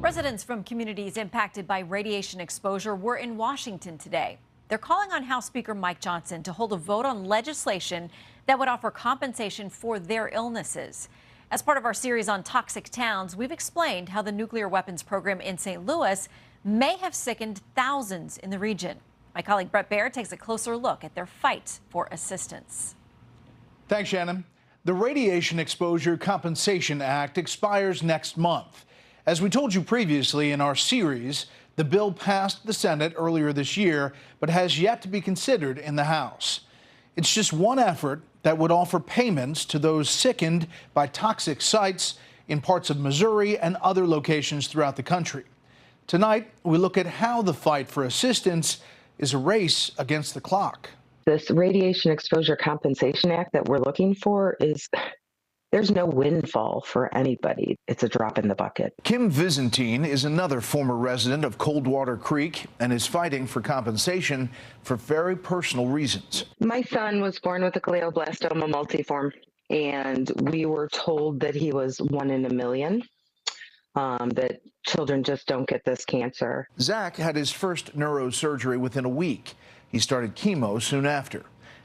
Residents from communities impacted by radiation exposure were in Washington today. They're calling on House Speaker Mike Johnson to hold a vote on legislation that would offer compensation for their illnesses. As part of our series on toxic towns, we've explained how the nuclear weapons program in St. Louis may have sickened thousands in the region. My colleague Brett Baird takes a closer look at their fight for assistance. Thanks, Shannon. The Radiation Exposure Compensation Act expires next month. As we told you previously in our series, the bill passed the Senate earlier this year, but has yet to be considered in the House. It's just one effort that would offer payments to those sickened by toxic sites in parts of Missouri and other locations throughout the country. Tonight, we look at how the fight for assistance is a race against the clock. This Radiation Exposure Compensation Act that we're looking for there's no windfall for anybody. It's a drop in the bucket. Kim Vizentine is another former resident of Coldwater Creek and is fighting for compensation for very personal reasons. My son was born with a glioblastoma multiforme, and we were told that he was 1 in a million, that children just don't get this cancer. Zach had his first neurosurgery within a week. He started chemo soon after,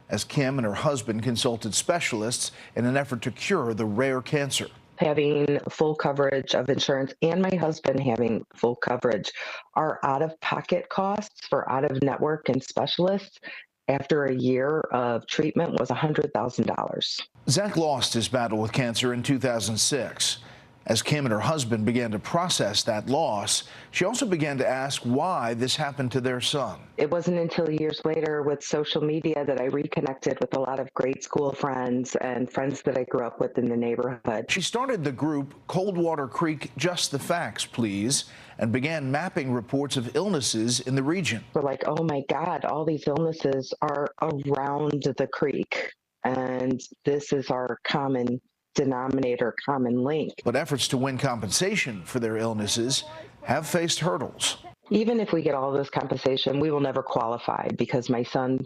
as Kim and her husband consulted specialists in an effort to cure the rare cancer. Having full coverage of insurance and my husband having full coverage, our out-of-pocket costs for out-of-network and specialists after a year of treatment was $100,000. Zach lost his battle with cancer in 2006. As Kim and her husband began to process that loss, she also began to ask why this happened to their son. It wasn't until years later with social media that I reconnected with a lot of great school friends and friends that I grew up with in the neighborhood. She started the group Coldwater Creek Just the Facts, Please, and began mapping reports of illnesses in the region. We're like, oh my God, all these illnesses are around the creek, and this is our common denominator, common link. But efforts to win compensation for their illnesses have faced hurdles. Even if we get all this compensation, we will never qualify because my son,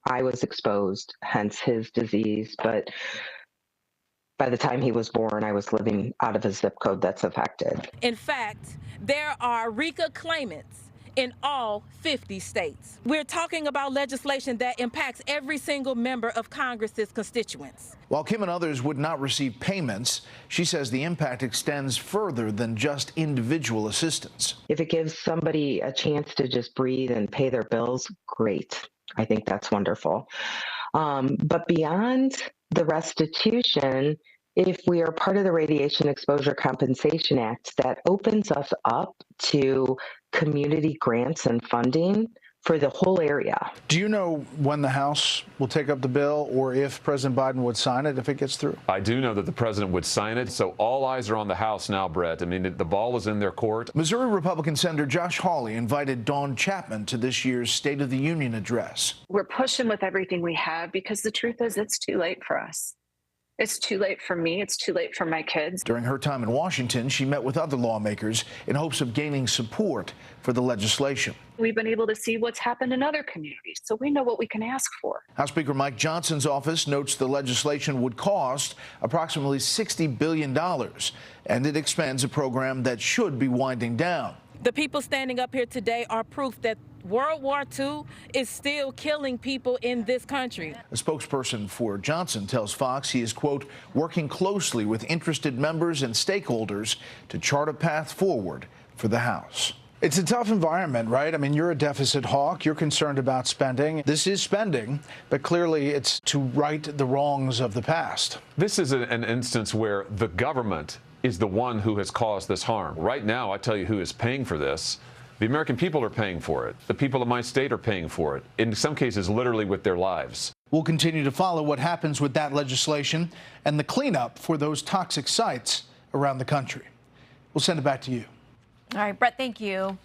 I was exposed, hence his disease. But by the time he was born, I was living out of a zip code that's affected. In fact, there are RECA claimants in all 50 states. We're talking about legislation that impacts every single member of Congress's constituents. While Kim and others would not receive payments, she says the impact extends further than just individual assistance. If it gives somebody a chance to just breathe and pay their bills, great. I think that's wonderful. But beyond the restitution, if we are part of the Radiation Exposure Compensation Act, that opens us up to community grants and funding for the whole area. Do you know when the House will take up the bill or if President Biden would sign it if it gets through? I do know that the president would sign it, so all eyes are on the House now, Brett. I mean, the ball is in their court. Missouri Republican Senator Josh Hawley invited Dawn Chapman to this year's State of the Union address. We're pushing with everything we have because the truth is it's too late for us. It's too late for me. It's too late for my kids. During her time in Washington, she met with other lawmakers in hopes of gaining support for the legislation. We've been able to see what's happened in other communities, so we know what we can ask for. House Speaker Mike Johnson's office notes the legislation would cost approximately $60 billion, and it expands a program that should be winding down. The people standing up here today are proof that World War II is still killing people in this country. A spokesperson for Johnson tells Fox he is, quote, working closely with interested members and stakeholders to chart a path forward for the House. It's a tough environment, right? I mean, you're a deficit hawk. You're concerned about spending. This is spending, but clearly it's to right the wrongs of the past. This is an instance where the government is the one who has caused this harm. Right now, I tell you who is paying for this. The American people are paying for it. The people of my state are paying for it, in some cases literally with their lives. We'll continue to follow what happens with that legislation and the cleanup for those toxic sites around the country. We'll send it back to you. All right, Brett, thank you.